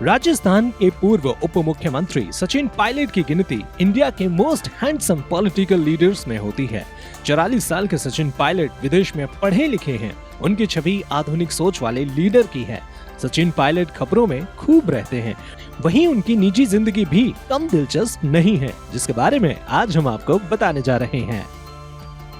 राजस्थान के पूर्व उप मुख्यमंत्री सचिन पायलट की गिनती इंडिया के मोस्ट हैंडसम पॉलिटिकल लीडर्स में होती है। 44 साल के सचिन पायलट विदेश में पढ़े लिखे हैं। उनकी छवि आधुनिक सोच वाले लीडर की है। सचिन पायलट खबरों में खूब रहते हैं, वहीं उनकी निजी जिंदगी भी कम दिलचस्प नहीं है, जिसके बारे में आज हम आपको बताने जा रहे हैं।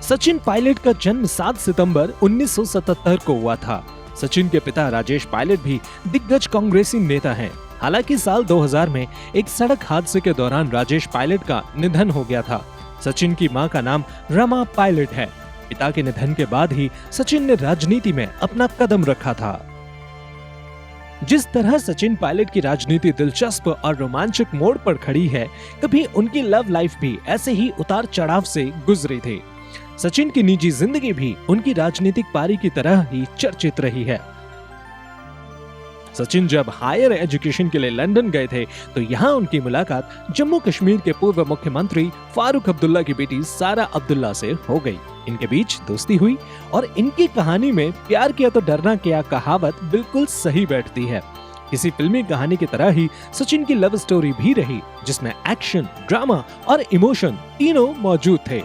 सचिन पायलट का जन्म 7 सितंबर 1977 को हुआ था। सचिन के पिता राजेश पायलट भी दिग्गज कांग्रेसी नेता हैं। हालांकि साल 2000 में एक सड़क हादसे के दौरान राजेश पायलट का निधन हो गया था। सचिन की मां का नाम रमा पायलट है। पिता के निधन के बाद ही सचिन ने राजनीति में अपना कदम रखा था। जिस तरह सचिन पायलट की राजनीति दिलचस्प और रोमांचक मोड़ पर खड़ी है, कभी उनकी लव लाइफ भी ऐसे ही उतार चढ़ाव से गुजरी थी। सचिन की निजी जिंदगी भी उनकी राजनीतिक पारी की तरह ही चर्चित रही है। सचिन जब हायर एजुकेशन के लिए लंदन गए थे, तो यहाँ उनकी मुलाकात जम्मू कश्मीर के पूर्व मुख्यमंत्री फारूक अब्दुल्ला की बेटी सारा अब्दुल्ला से हो गई। इनके बीच दोस्ती हुई और इनकी कहानी में प्यार किया तो डरना क्या कहावत बिल्कुल सही बैठती है। किसी फिल्मी कहानी की तरह ही सचिन की लव स्टोरी भी रही, जिसमें एक्शन, ड्रामा और इमोशन तीनों मौजूद थे।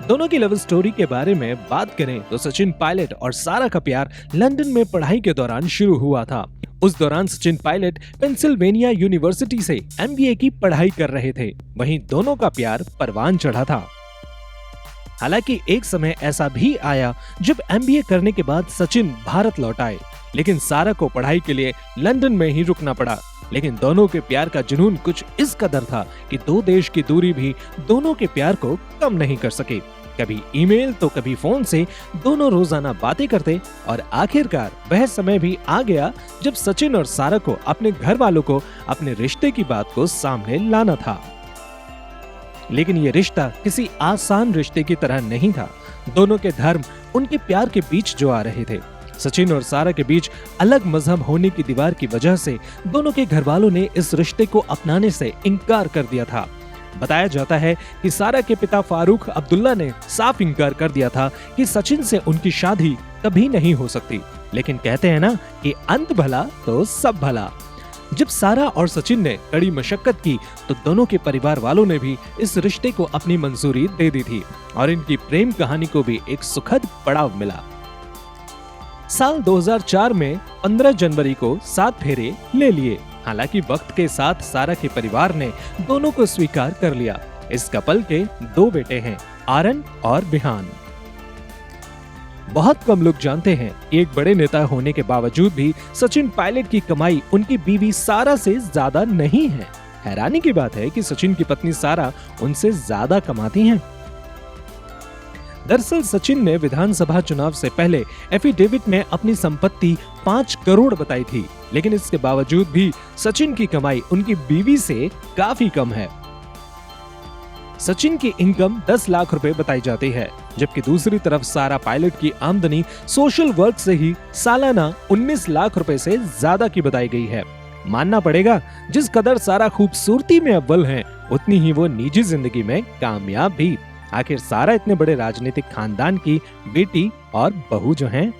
दोनों की लव स्टोरी के बारे में बात करें तो सचिन पायलट और सारा का प्यार लंदन में पढ़ाई के दौरान शुरू हुआ था। उस दौरान सचिन पायलट पेंसिल्वेनिया यूनिवर्सिटी से MBA की पढ़ाई कर रहे थे। वहीं दोनों का प्यार परवान चढ़ा था। हालांकि एक समय ऐसा भी आया जब MBA करने के बाद सचिन भारत लौट आए, लेकिन सारा को पढ़ाई के लिए लंदन में ही रुकना पड़ा। लेकिन दोनों के प्यार का जुनून कुछ इस कदर था कि दो देश की दूरी भी दोनों के प्यार को कम नहीं कर सके। कभी ईमेल तो कभी फोन से दोनों रोजाना बातें करते और आखिरकार वह समय भी आ गया जब सचिन और सारा को अपने घर वालों को अपने रिश्ते की बात को सामने लाना था। लेकिन ये रिश्ता किसी आसान रिश्ते की तरह नहीं था। दोनों के धर्म उनके प्यार के बीच जो आ रहे थे। सचिन और सारा के बीच अलग मजहब होने की दीवार की वजह से दोनों के घर वालों ने इस रिश्ते को अपनाने से इनकार कर दिया था। बताया जाता है कि सारा के पिता फारूक अब्दुल्ला ने साफ इनकार कर दिया था कि सचिन से उनकी शादी कभी नहीं हो सकती। लेकिन कहते हैं ना कि अंत भला तो सब भला। जब सारा और सचिन ने कड़ी मशक्कत की तो दोनों के परिवार वालों ने भी इस रिश्ते को अपनी मंजूरी दे दी थी और इनकी प्रेम कहानी को भी एक सुखद पड़ाव मिला। साल 2004 में 15 जनवरी को 7 फेरे ले लिए। हालांकि वक्त के साथ सारा के परिवार ने दोनों को स्वीकार कर लिया। इस कपल के 2 बेटे हैं, आरन और बिहान। बहुत कम लोग जानते हैं, एक बड़े नेता होने के बावजूद भी सचिन पायलट की कमाई उनकी बीवी सारा से ज्यादा नहीं है। हैरानी की बात है कि सचिन की पत्नी सारा उनसे ज्यादा कमाती हैं। दरअसल सचिन ने विधानसभा चुनाव से पहले एफिडेविट में अपनी संपत्ति 5 करोड़ बताई थी, लेकिन इसके बावजूद भी सचिन की कमाई उनकी बीवी से काफी कम है। सचिन की इनकम 10 लाख रुपए बताई जाती है, जबकि दूसरी तरफ सारा पायलट की आमदनी सोशल वर्क से ही सालाना 19 लाख रुपए से ज्यादा की बताई गई है। मानना पड़ेगा, जिस कदर सारा खूबसूरती में अव्वल हैं, उतनी ही वो निजी जिंदगी में कामयाब भी। आखिर सारा इतने बड़े राजनीतिक खानदान की बेटी और बहू जो हैं।